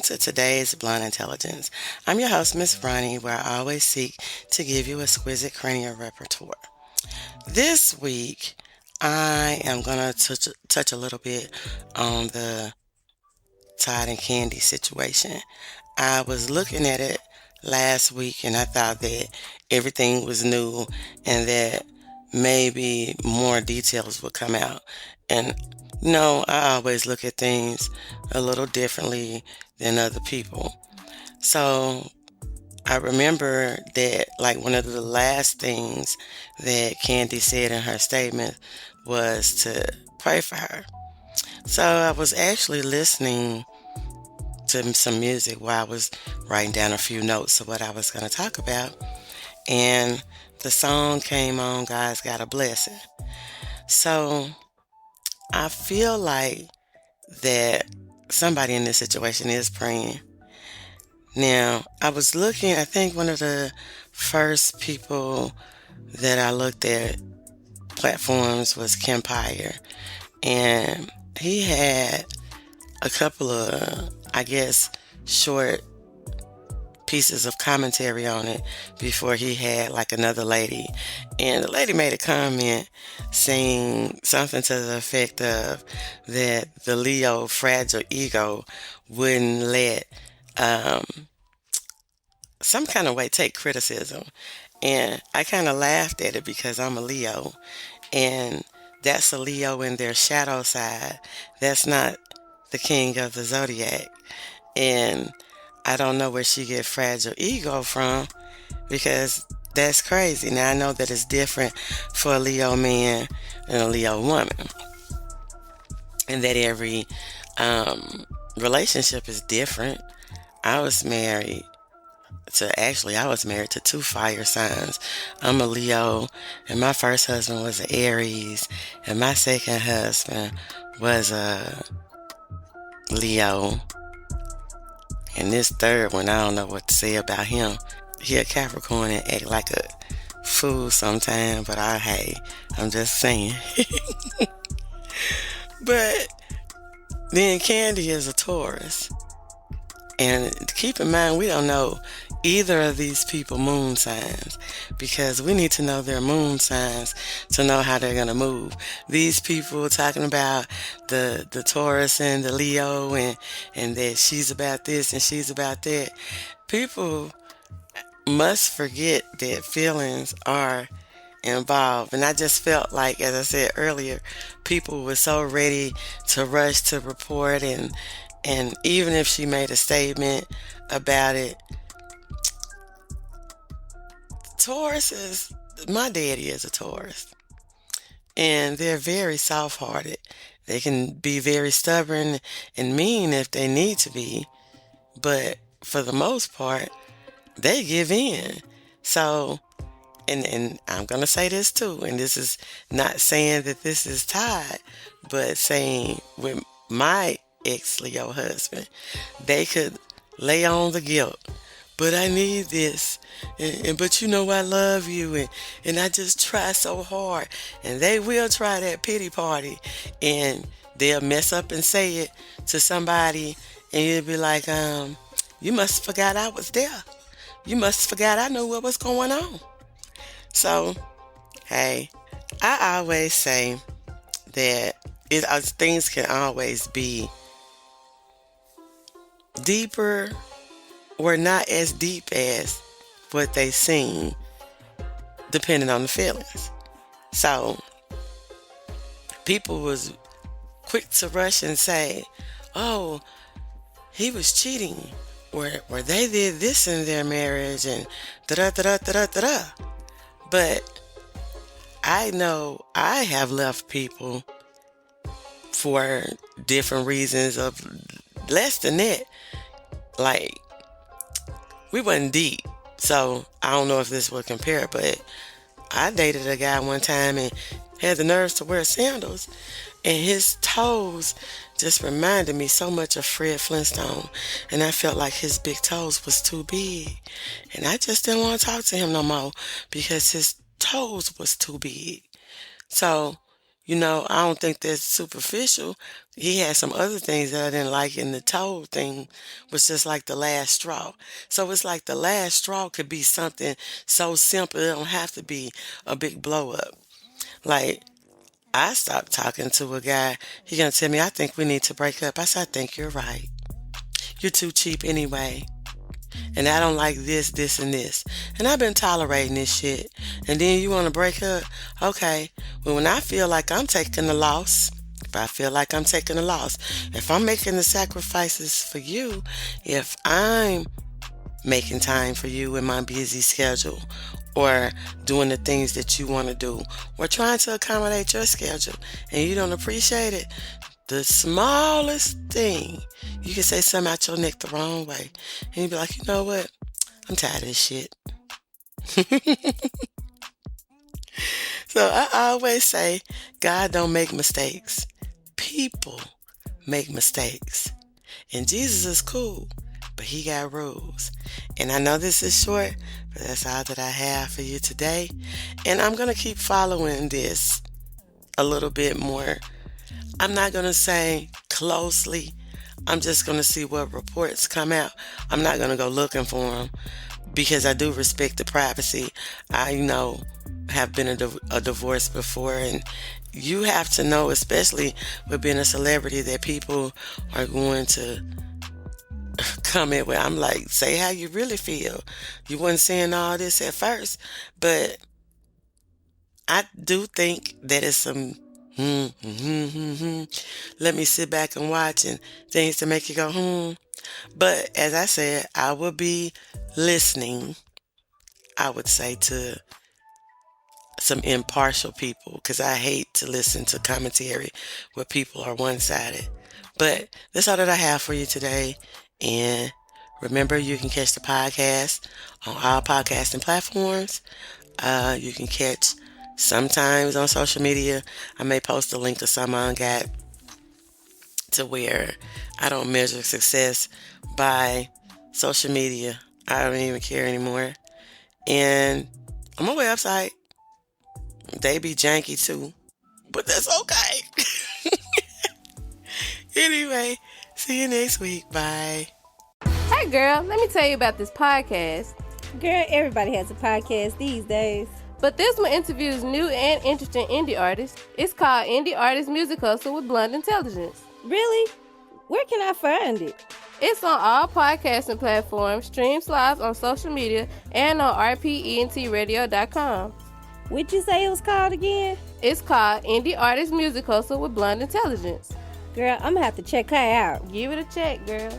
Welcome to today's Blind Intelligence. I'm your host, Miss Roni, where I always seek to give you exquisite cranial repertoire. This week, I am going to touch a little bit on the Todd and Kandi situation. I was looking at it last week and I thought that everything was new and that maybe more details would come out. And no, I always look at things a little differently than other people. So I remember that, like, one of the last things that Kandi said in her statement was to pray for her. So I was actually listening to some music while I was writing down a few notes of what I was going to talk about. And the song came on, God's Got a Blessing. So I feel like that somebody in this situation is praying. Now, I was looking, I think one of the first people that I looked at platforms was Kempire. And he had a couple of, I guess, short pieces of commentary on it before he had like another lady. And the lady made a comment saying something to the effect of that the Leo fragile ego wouldn't let some kind of way take criticism. And I kind of laughed at it because I'm a Leo, and that's a Leo in their shadow side. That's not the king of the zodiac. And I don't know where she get fragile ego from, because that's crazy. Now I know that it's different for a Leo man and a Leo woman, and that every relationship is different. I was married to two fire signs. I'm a Leo, and my first husband was an Aries, and my second husband was a Leo. And this third one, I don't know what to say about him. He a Capricorn and act like a fool sometime, but I'm just saying. But then Kandi is a Taurus. And keep in mind, we don't know either of these people moon signs, because we need to know their moon signs to know how they're going to move. These people talking about the Taurus and the Leo and that she's about this and she's about that. People must forget that feelings are involved. And I just felt like, as I said earlier, people were so ready to rush to report, and even if she made a statement about it, my daddy is a Taurus, and they're very soft-hearted. They can be very stubborn and mean if they need to be, but for the most part, they give in. So, and I'm going to say this too, and this is not saying that this is Todd, but saying with my ex-Leo husband, they could lay on the guilt. But I need this, but you know I love you, and I just try so hard. And they will try that pity party, and they'll mess up and say it to somebody, and you'll be like, you must have forgot I was there. You must have forgot I knew what was going on. So, hey, I always say that things can always be deeper or not as deep as what they seem, depending on the feelings. So people was quick to rush and say, oh, he was cheating, or they did this in their marriage, and da-da-da-da-da-da-da. But I know I have left people for different reasons of less than that. Like, we wasn't deep, so I don't know if this would compare, but I dated a guy one time and had the nerves to wear sandals, and his toes just reminded me so much of Fred Flintstone, and I felt like his big toes was too big, and I just didn't want to talk to him no more because his toes was too big. So I don't think that's superficial. He had some other things that I didn't like, and the Toad thing was just like the last straw. So it's like the last straw could be something so simple. It don't have to be a big blow up. Like, I stopped talking to a guy. He gonna tell me, I think we need to break up. I said, I think you're right. You're too cheap anyway. And I don't like this, this, and this. And I've been tolerating this shit. And then you want to break up? Okay. Well, when I feel like I'm taking a loss, if I feel like I'm taking a loss, if I'm making the sacrifices for you, if I'm making time for you in my busy schedule, or doing the things that you want to do, or trying to accommodate your schedule, and you don't appreciate it, the smallest thing, you can say something out your neck the wrong way. And you be like, you know what? I'm tired of this shit. So I always say, God don't make mistakes. People make mistakes. And Jesus is cool, but he got rules. And I know this is short, but that's all that I have for you today. And I'm going to keep following this a little bit more. I'm not going to say closely. I'm just going to see what reports come out. I'm not going to go looking for them because I do respect the privacy. I have been a divorce before, and you have to know, especially with being a celebrity, that people are going to come in where I'm like, say how you really feel. You wasn't saying all this at first, but I do think that it's some let me sit back and watch and things to make you go But as I said, I will be listening, I would say, to some impartial people, because I hate to listen to commentary where people are one-sided. But that's all that I have for you today. And remember, you can catch the podcast on all podcasting platforms. You can catch sometimes on social media. I may post a link to some I got to where I don't measure success by social media. I don't even care anymore. And on my website, they be janky too, but that's okay. Anyway, see you next week. Bye. Hey girl, let me tell you about this podcast. Girl, everybody has a podcast these days. But this one interviews new and interesting indie artists. It's called Indie Artist Music Hustle with Blunt Intelligence. Really? Where can I find it? It's on all podcasting platforms, streams live on social media, and on rpentradio.com. What'd you say it was called again? It's called Indie Artist Music Hustle with Blunt Intelligence. Girl, I'm gonna have to check her out. Give it a check, girl.